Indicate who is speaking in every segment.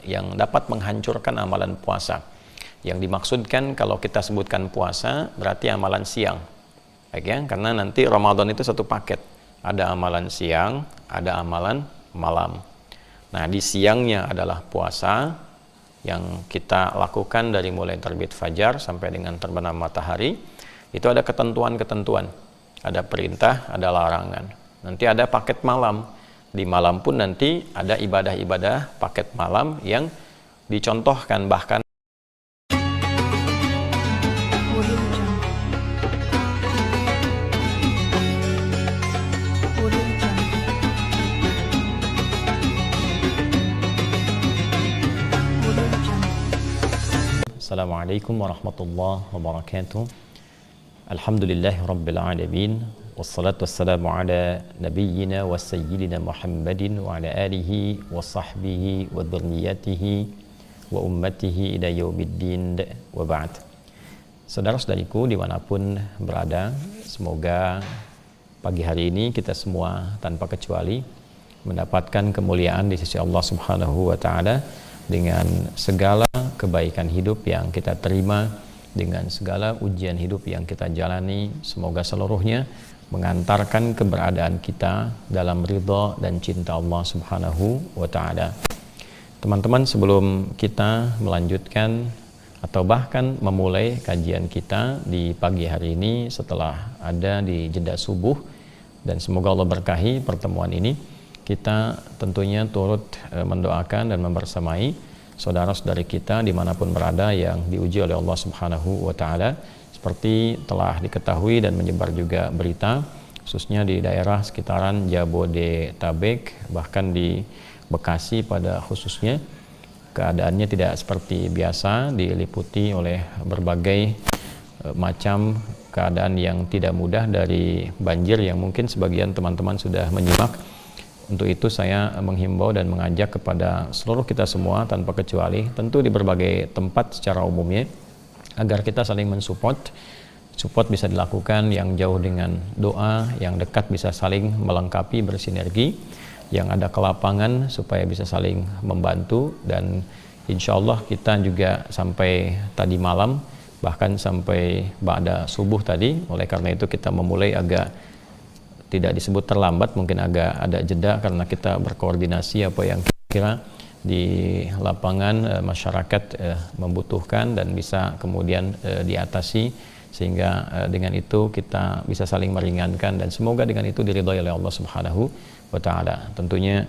Speaker 1: yang dapat menghancurkan amalan puasa. Yang dimaksudkan kalau kita sebutkan puasa berarti amalan siang. Baik ya, karena nanti Ramadan itu satu paket. Ada amalan siang, ada amalan malam. Nah, di siangnya adalah puasa yang kita lakukan dari mulai terbit fajar sampai dengan terbenam matahari. Itu ada ketentuan-ketentuan. Ada perintah, ada larangan. Nanti ada paket malam. Di malam pun nanti ada ibadah-ibadah paket malam yang dicontohkan bahkan Assalamualaikum warahmatullahi wabarakatuh. Alhamdulillahi rabbil alamin. Wassalatu wassalamu ala nabiyyina wa sayyidina Muhammadin wa ala alihi wa sahbihi wa dhurriyyatihi wa ummatihi ila yaumiddin wa ba'd. Saudara-saudariku dimanapun berada, semoga pagi hari ini kita semua tanpa kecuali mendapatkan kemuliaan di sisi Allah Subhanahu wa Ta'ala dengan segala kebaikan hidup yang kita terima, dengan segala ujian hidup yang kita jalani. Semoga seluruhnya mengantarkan keberadaan kita dalam ridha dan cinta Allah Subhanahu wa Ta'ala. Teman-teman, sebelum kita melanjutkan atau bahkan memulai kajian kita di pagi hari ini setelah ada di jeda subuh, dan semoga Allah berkahi pertemuan ini, kita tentunya turut mendoakan dan membersamai saudara-saudari kita dimanapun berada yang diuji oleh Allah Subhanahu wa Ta'ala. Seperti telah diketahui dan menyebar juga berita, khususnya di daerah sekitaran Jabodetabek, bahkan di Bekasi pada khususnya, keadaannya tidak seperti biasa, diliputi oleh berbagai macam keadaan yang tidak mudah, dari banjir yang mungkin sebagian teman-teman sudah menyimak. Untuk itu saya menghimbau dan mengajak kepada seluruh kita semua tanpa kecuali, tentu di berbagai tempat secara umumnya, agar kita saling mensupport. Support bisa dilakukan yang jauh dengan doa, yang dekat bisa saling melengkapi, bersinergi, yang ada ke lapangan supaya bisa saling membantu. Dan insya Allah kita juga sampai tadi malam, bahkan sampai ba'da subuh tadi. Oleh karena itu kita memulai agak tidak disebut terlambat, mungkin agak ada jeda karena kita berkoordinasi apa yang kira di lapangan masyarakat membutuhkan dan bisa kemudian diatasi, sehingga dengan itu kita bisa saling meringankan dan semoga dengan itu diridhai oleh Allah Subhanahu wa Ta'ala. Tentunya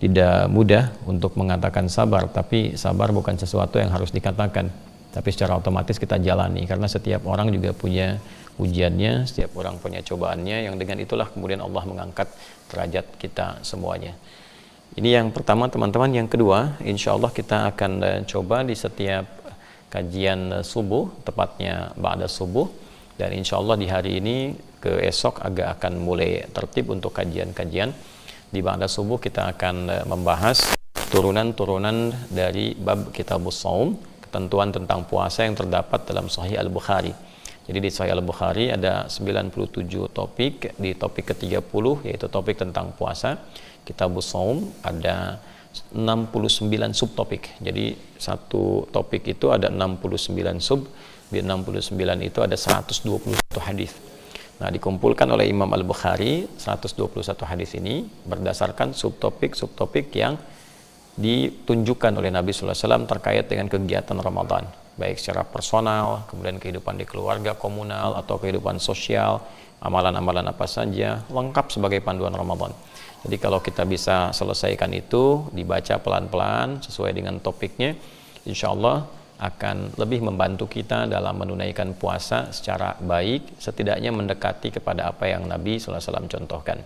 Speaker 1: tidak mudah untuk mengatakan sabar, tapi sabar bukan sesuatu yang harus dikatakan, tapi secara otomatis kita jalani, karena setiap orang juga punya ujiannya, setiap orang punya cobaannya, yang dengan itulah kemudian Allah mengangkat derajat kita semuanya. Ini yang pertama teman-teman. Yang kedua, insya Allah kita akan coba di setiap kajian subuh, tepatnya ba'da subuh, dan insya Allah di hari ini ke esok agak akan mulai tertib untuk kajian-kajian. Di ba'da subuh kita akan membahas turunan-turunan dari bab Kitabus Shaum, ketentuan tentang puasa yang terdapat dalam Sahih Al-Bukhari. Jadi di Sahih Al-Bukhari ada 97 topik. Di topik ke-30 yaitu topik tentang puasa, Kitabus Shaum, ada 69 subtopik. Jadi satu topik itu ada 69 sub. Di 69 itu ada 121 hadis. Nah, dikumpulkan oleh Imam Al-Bukhari 121 hadis ini berdasarkan subtopik-subtopik yang ditunjukkan oleh Nabi sallallahu alaihi wasallam terkait dengan kegiatan Ramadan, baik secara personal, kemudian kehidupan di keluarga, komunal, atau kehidupan sosial, amalan-amalan apa saja, lengkap sebagai panduan Ramadan. Jadi kalau kita bisa selesaikan itu, dibaca pelan-pelan sesuai dengan topiknya, insya Allah akan lebih membantu kita dalam menunaikan puasa secara baik, setidaknya mendekati kepada apa yang Nabi sallallahu alaihi wasallam contohkan.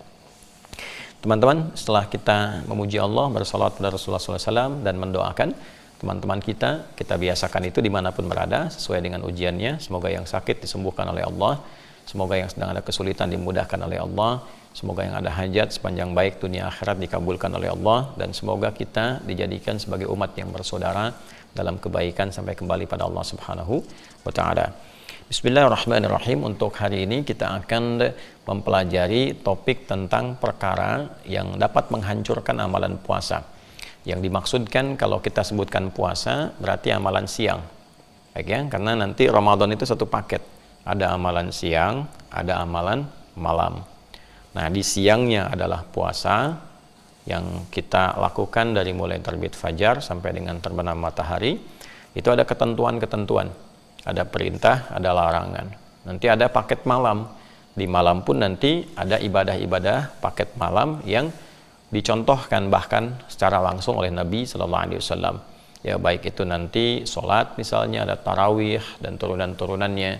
Speaker 1: Teman-teman, setelah kita memuji Allah, bersalawat pada Rasulullah SAW, dan mendoakan teman-teman kita biasakan itu dimanapun berada, sesuai dengan ujiannya. Semoga yang sakit disembuhkan oleh Allah, semoga yang sedang ada kesulitan dimudahkan oleh Allah, semoga yang ada hajat sepanjang baik dunia akhirat dikabulkan oleh Allah, dan semoga kita dijadikan sebagai umat yang bersaudara dalam kebaikan sampai kembali pada Allah Subhanahu wa Ta'ala. Bismillahirrahmanirrahim. Untuk hari ini kita akan mempelajari topik tentang perkara yang dapat menghancurkan amalan puasa. Yang dimaksudkan kalau kita sebutkan puasa berarti amalan siang. Baik ya, karena nanti Ramadan itu satu paket. Ada amalan siang, ada amalan malam. Nah, di siangnya adalah puasa yang kita lakukan dari mulai terbit fajar sampai dengan terbenam matahari. Itu ada ketentuan-ketentuan. Ada perintah, ada larangan. Nanti ada paket malam. Di malam pun nanti ada ibadah-ibadah paket malam yang dicontohkan bahkan secara langsung oleh Nabi Sallallahu Alaihi Wasallam. Ya, baik itu nanti sholat misalnya, ada tarawih dan turunan-turunannya,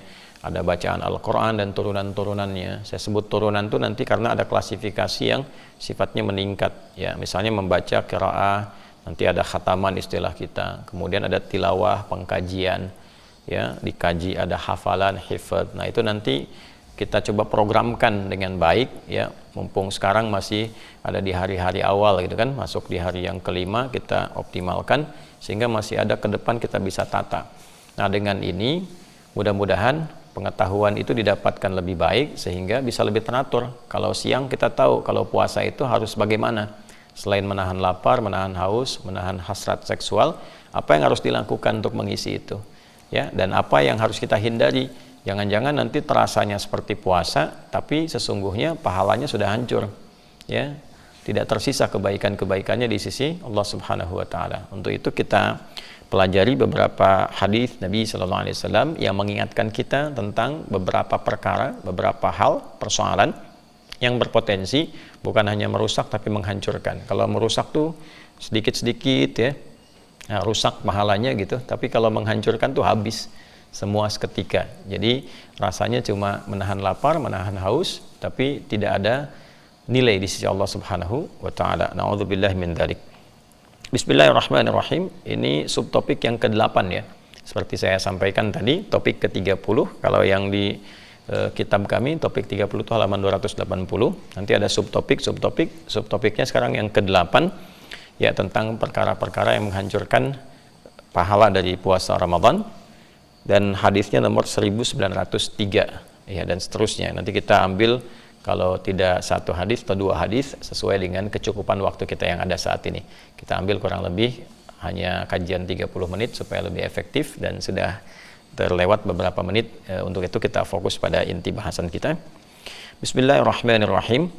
Speaker 1: ada bacaan Al-Quran dan turunan-turunannya. Saya sebut turunan itu nanti karena ada klasifikasi yang sifatnya meningkat. Ya, misalnya membaca qiraah, nanti ada khataman istilah kita, kemudian ada tilawah, pengkajian, ya, dikaji, ada hafalan, hifdz. Nah, itu nanti kita coba programkan dengan baik, ya, mumpung sekarang masih ada di hari-hari awal gitu kan, masuk di hari yang kelima, kita optimalkan sehingga masih ada ke depan kita bisa tata. Nah, dengan ini mudah-mudahan pengetahuan itu didapatkan lebih baik sehingga bisa lebih teratur. Kalau siang kita tahu kalau puasa itu harus bagaimana, selain menahan lapar, menahan haus, menahan hasrat seksual, apa yang harus dilakukan untuk mengisi itu, ya, dan apa yang harus kita hindari. Jangan-jangan nanti terasanya seperti puasa tapi sesungguhnya pahalanya sudah hancur, ya, tidak tersisa kebaikan-kebaikannya di sisi Allah Subhanahu wa taala. Untuk itu kita pelajari beberapa hadis Nabi Sallallahu Alaihi Wasallam yang mengingatkan kita tentang beberapa perkara, beberapa hal, persoalan yang berpotensi bukan hanya merusak tapi menghancurkan. Kalau merusak tuh sedikit-sedikit, ya, nah, rusak pahalanya gitu, tapi kalau menghancurkan tuh habis semua seketika. Jadi rasanya cuma menahan lapar, menahan haus, tapi tidak ada nilai di sisi Allah Subhanahu wa taala. Nauzubillahi min dzalik. Bismillahirrahmanirrahim. Ini subtopik yang ke-8 ya. Seperti saya sampaikan tadi, topik ke-30. Kalau yang di kitab kami topik 30 itu halaman 280. Nanti ada subtopiknya sekarang yang ke-8, ya, tentang perkara-perkara yang menghancurkan pahala dari puasa Ramadan. Dan hadisnya nomor 1903, ya, dan seterusnya. Nanti kita ambil kalau tidak satu hadis atau dua hadis sesuai dengan kecukupan waktu kita yang ada saat ini. Kita ambil kurang lebih hanya kajian 30 menit supaya lebih efektif, dan sudah terlewat beberapa menit. Untuk itu kita fokus pada inti bahasan kita. Bismillahirrahmanirrahim.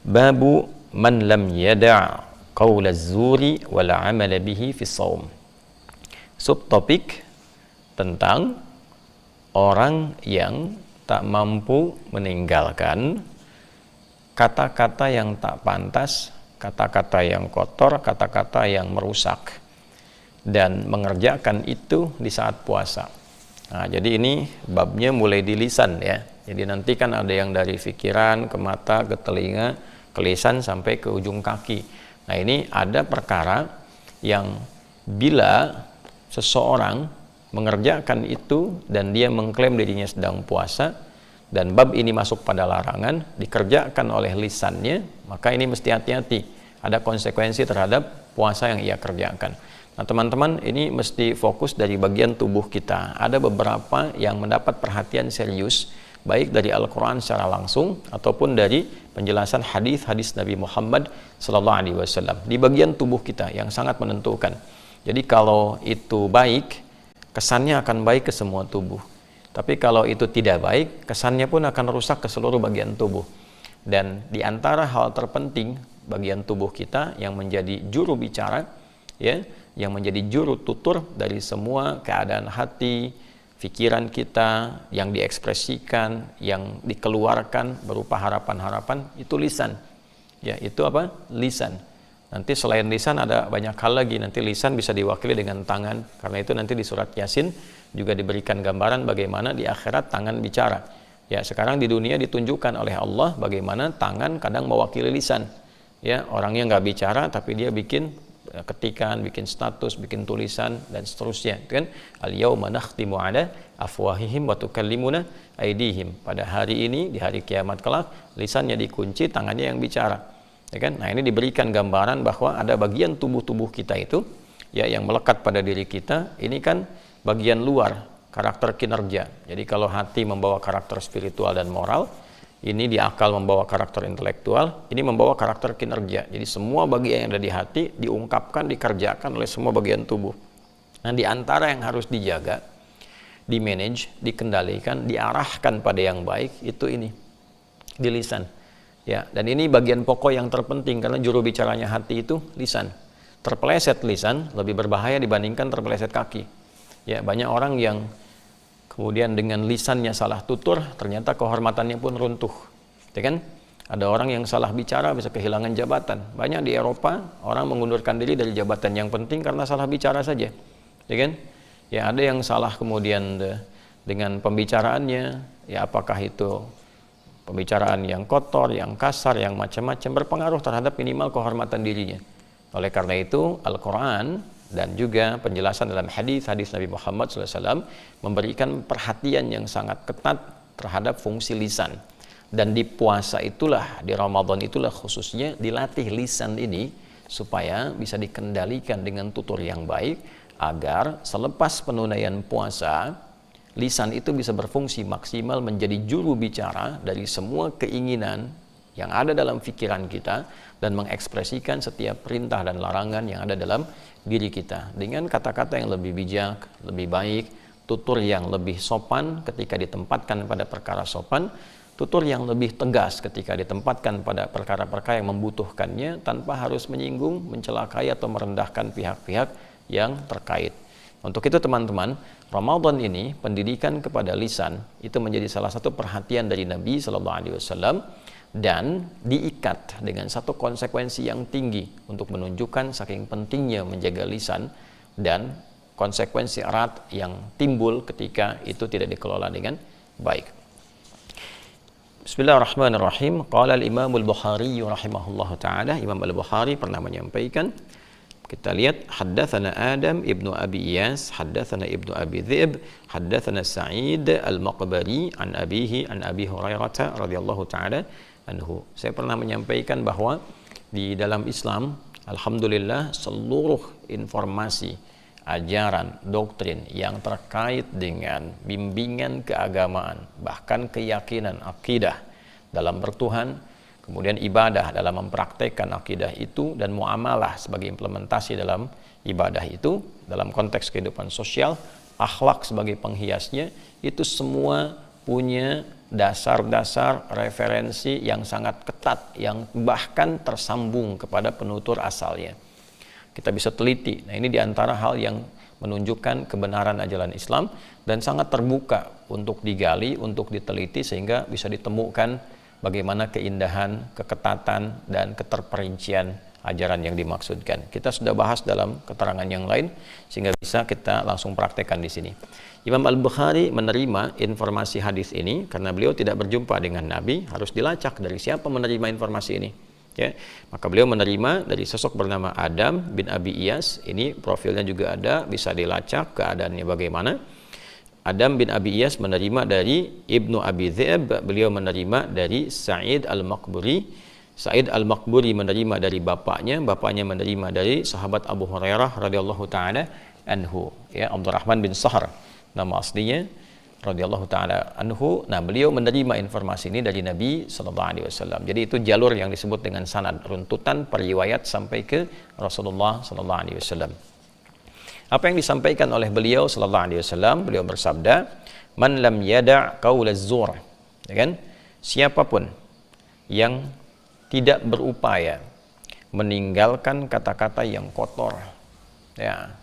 Speaker 1: Babu man lam yada' qaula az-zuri wal 'amala bihi fi shaum. Subtopik tentang orang yang tak mampu meninggalkan kata-kata yang tak pantas, kata-kata yang kotor, kata-kata yang merusak, dan mengerjakan itu di saat puasa. Nah, jadi ini babnya mulai di lisan, ya. Jadi nanti kan ada yang dari pikiran ke mata, ke telinga, ke lisan sampai ke ujung kaki. Nah, ini ada perkara yang bila seseorang mengerjakan itu dan dia mengklaim dirinya sedang puasa, dan bab ini masuk pada larangan, dikerjakan oleh lisannya, maka ini mesti hati-hati, ada konsekuensi terhadap puasa yang ia kerjakan. Nah, teman-teman, ini mesti fokus dari bagian tubuh kita. Ada beberapa yang mendapat perhatian serius, baik dari Al-Quran secara langsung ataupun dari penjelasan hadis-hadis Nabi Muhammad SAW di bagian tubuh kita yang sangat menentukan. Jadi kalau itu baik, kesannya akan baik ke semua tubuh. Tapi kalau itu tidak baik, kesannya pun akan rusak ke seluruh bagian tubuh. Dan di antara hal terpenting bagian tubuh kita yang menjadi juru bicara, ya, yang menjadi juru tutur dari semua keadaan hati, pikiran kita yang diekspresikan, yang dikeluarkan berupa harapan-harapan, itu lisan. Ya, itu apa? Lisan. Nanti selain lisan ada banyak hal lagi. Nanti lisan bisa diwakili dengan tangan. Karena itu nanti di surat Yasin juga diberikan gambaran bagaimana di akhirat tangan bicara. Ya, sekarang di dunia ditunjukkan oleh Allah bagaimana tangan kadang mewakili lisan. Ya, orangnya nggak bicara tapi dia bikin ketikan, bikin status, bikin tulisan dan seterusnya. Itu kan al-yauma nakhtimu ala afwahihim wa tukallimuna aydihim. Pada hari ini, di hari kiamat kelak, lisannya dikunci, tangannya yang bicara. Ya kan? Nah, ini diberikan gambaran bahwa ada bagian tubuh-tubuh kita itu, ya, yang melekat pada diri kita. Ini kan bagian luar, karakter kinerja. Jadi kalau hati membawa karakter spiritual dan moral,
Speaker 2: Ini di akal membawa karakter intelektual, ini membawa karakter kinerja. Jadi semua bagian yang ada di hati diungkapkan, dikerjakan oleh semua bagian tubuh. Nah, di antara yang harus dijaga, di-manage, dikendalikan, diarahkan pada yang baik, itu ini, di lisan. Ya, dan ini bagian pokok yang terpenting, karena juru bicaranya hati itu lisan. Terpeleset lisan lebih berbahaya dibandingkan terpeleset kaki. Ya, banyak orang yang kemudian dengan lisannya salah tutur, ternyata kehormatannya pun runtuh. Ya kan? Ada orang yang salah bicara bisa kehilangan jabatan. Banyak di Eropa orang mengundurkan diri dari jabatan yang penting karena salah bicara saja. Ya kan? Ya, ada yang salah kemudian dengan pembicaraannya, ya apakah itu pembicaraan yang kotor, yang kasar, yang macam-macam, berpengaruh terhadap minimal kehormatan dirinya. Oleh karena itu, Al-Quran dan juga penjelasan dalam hadis-hadis Nabi Muhammad SAW memberikan perhatian yang sangat ketat terhadap fungsi lisan. Dan di puasa itulah, di Ramadan itulah khususnya dilatih lisan ini supaya bisa dikendalikan dengan tutur yang baik, agar selepas penunaian puasa, lisan itu bisa berfungsi maksimal menjadi juru bicara dari semua keinginan yang ada dalam pikiran kita dan mengekspresikan setiap perintah dan larangan yang ada dalam diri kita dengan kata-kata yang lebih bijak, lebih baik, tutur yang lebih sopan ketika ditempatkan pada perkara sopan, tutur yang lebih tegas ketika ditempatkan pada perkara-perkara yang membutuhkannya tanpa harus menyinggung, mencelakai atau merendahkan pihak-pihak yang terkait. Untuk itu teman-teman, Ramadan ini pendidikan kepada lisan itu menjadi salah satu perhatian dari Nabi SAW dan diikat dengan satu konsekuensi yang tinggi untuk menunjukkan saking pentingnya menjaga lisan dan konsekuensi erat yang timbul ketika itu tidak dikelola dengan baik. Bismillahirrahmanirrahim. Qala al-Imam al-Bukhari rahimahullahu taala, Imam Al-Bukhari pernah menyampaikan, kita lihat, haddatsana Adam ibnu Abi Iyas, haddatsana ibnu Abi Dhi'b, haddatsana Sa'id al-Maqbari an abihi an Abi Hurairah radhiyallahu taala anhu. Saya pernah menyampaikan bahwa di dalam Islam, alhamdulillah, seluruh informasi, ajaran, doktrin yang terkait dengan bimbingan keagamaan, bahkan keyakinan, akidah dalam bertuhan, kemudian ibadah dalam mempraktekkan akidah itu, dan muamalah sebagai implementasi dalam ibadah itu, dalam konteks kehidupan sosial, akhlak sebagai penghiasnya, itu semua punya dasar-dasar referensi yang sangat ketat, yang bahkan tersambung kepada penutur asalnya. Kita bisa teliti. Nah, ini diantara hal yang menunjukkan kebenaran ajaran Islam dan sangat terbuka untuk digali, untuk diteliti, sehingga bisa ditemukan bagaimana keindahan, keketatan, dan keterperincian ajaran yang dimaksudkan. Kita sudah bahas dalam keterangan yang lain, sehingga bisa kita langsung praktekkan di sini. Imam Al-Bukhari menerima informasi hadis ini karena beliau tidak berjumpa dengan Nabi, harus dilacak dari siapa menerima informasi ini. Ya, maka beliau menerima dari sosok bernama Adam bin Abi Iyas. Ini profilnya juga ada, bisa dilacak keadaannya bagaimana. Adam bin Abi Iyas menerima dari Ibnu Abi Dhi'b, beliau menerima dari Sa'id al-Maqburi. Sa'id al-Maqburi menerima dari bapaknya menerima dari sahabat Abu Hurairah radhiyallahu taala anhu, ya, Abdurrahman bin Sahr nama aslinya, radhiyallahu taala anhu. Nah, beliau menerima informasi ini dari Nabi sallallahu alaihi wasallam. Jadi itu jalur yang disebut dengan sanad, runtutan periwayat sampai ke Rasulullah sallallahu alaihi wasallam. Apa yang disampaikan oleh beliau sallallahu alaihi wasallam? Beliau bersabda, "Man lam yada' qaulaz zur." Ya kan? Siapapun yang tidak berupaya meninggalkan kata-kata yang kotor. Ya.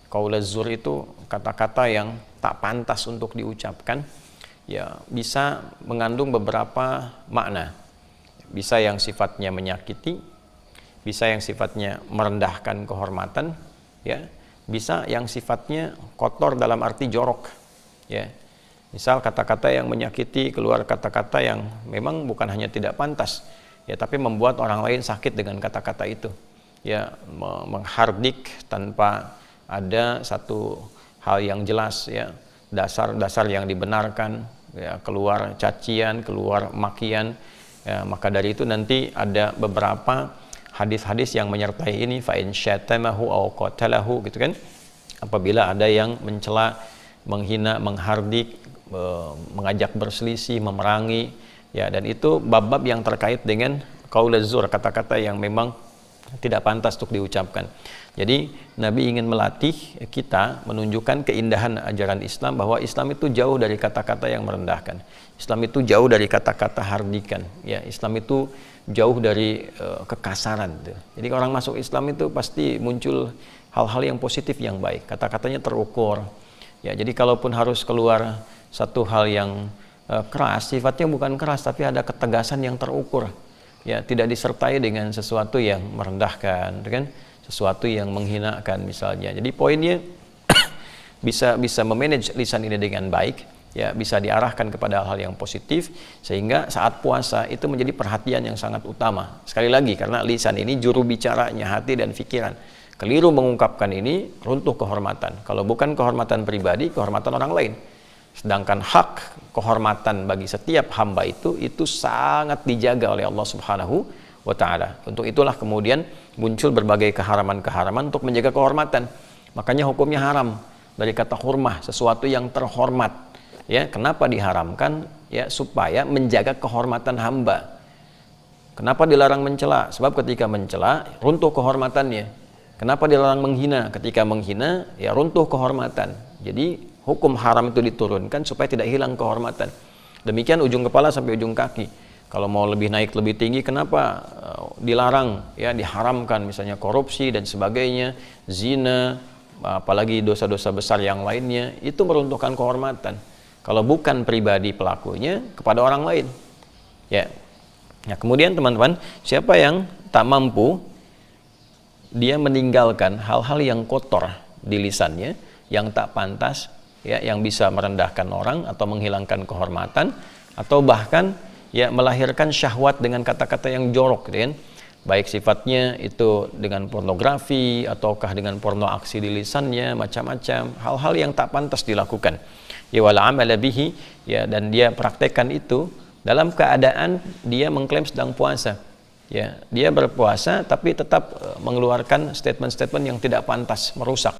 Speaker 2: Qaulaz zur itu kata-kata yang tak pantas untuk diucapkan, ya, bisa mengandung beberapa makna. Bisa yang sifatnya menyakiti, bisa yang sifatnya merendahkan kehormatan, ya, bisa yang sifatnya kotor dalam arti jorok, ya. Misal kata-kata yang menyakiti, keluar kata-kata yang memang bukan hanya tidak pantas, ya, tapi membuat orang lain sakit dengan kata-kata itu, ya, menghardik tanpa ada satu hal yang jelas, ya, dasar-dasar yang dibenarkan, ya, keluar cacian, keluar makian, ya, maka dari itu nanti ada beberapa hadis-hadis yang menyertai ini, fa in syatamahu aw qatalahu, gitu kan. Apabila ada yang mencela, menghina, menghardik, mengajak berselisih, memerangi, Ya, dan itu bab-bab yang terkait dengan qaulaz zur, kata-kata yang memang tidak pantas untuk diucapkan. Jadi Nabi ingin melatih kita, menunjukkan keindahan ajaran Islam, bahwa Islam itu jauh dari kata-kata yang merendahkan. Islam itu jauh dari kata-kata hardikan. Ya, Islam itu jauh dari kekasaran. Jadi orang masuk Islam itu pasti muncul hal-hal yang positif, yang baik. Kata-katanya terukur. Ya, jadi kalaupun harus keluar satu hal yang keras, sifatnya bukan keras, tapi ada ketegasan yang terukur. Ya, tidak disertai dengan sesuatu yang merendahkan, kan? Sesuatu yang menghinakan misalnya. Jadi poinnya bisa memanage lisan ini dengan baik, ya, bisa diarahkan kepada hal-hal yang positif, sehingga saat puasa itu menjadi perhatian yang sangat utama. Sekali lagi, karena lisan ini juru bicaranya hati dan pikiran. Keliru mengungkapkan ini, runtuh kehormatan. Kalau bukan kehormatan pribadi, kehormatan orang lain. Sedangkan hak kehormatan bagi setiap hamba itu sangat dijaga oleh Allah Subhanahu wa Ta'ala. Untuk itulah kemudian muncul berbagai keharaman-keharaman untuk menjaga kehormatan. Makanya hukumnya haram, dari kata hurmah, sesuatu yang terhormat. Ya, kenapa diharamkan? Ya, supaya menjaga kehormatan hamba. Kenapa dilarang mencela? Sebab ketika mencela, runtuh kehormatannya. Kenapa dilarang menghina? Ketika menghina, ya runtuh kehormatan. Jadi hukum haram itu diturunkan supaya tidak hilang kehormatan. Demikian ujung kepala sampai ujung kaki. Kalau mau lebih naik lebih tinggi, kenapa dilarang? Ya, diharamkan misalnya korupsi dan sebagainya, zina, apalagi dosa-dosa besar yang lainnya, itu meruntuhkan kehormatan. Kalau bukan pribadi pelakunya, kepada orang lain. Ya. Nah, kemudian teman-teman, siapa yang tak mampu, dia meninggalkan hal-hal yang kotor di lisannya, yang tak pantas, ya, yang bisa merendahkan orang atau menghilangkan kehormatan, atau bahkan ya melahirkan syahwat dengan kata-kata yang jorok, gitu kan? Baik sifatnya itu dengan pornografi ataukah dengan porno aksi di lisannya, macam-macam hal-hal yang tak pantas dilakukan. Ya, wal amala bihi, ya, dan dia praktekkan itu dalam keadaan dia mengklaim sedang puasa. Ya, dia berpuasa tapi tetap mengeluarkan statement-statement yang tidak pantas, merusak.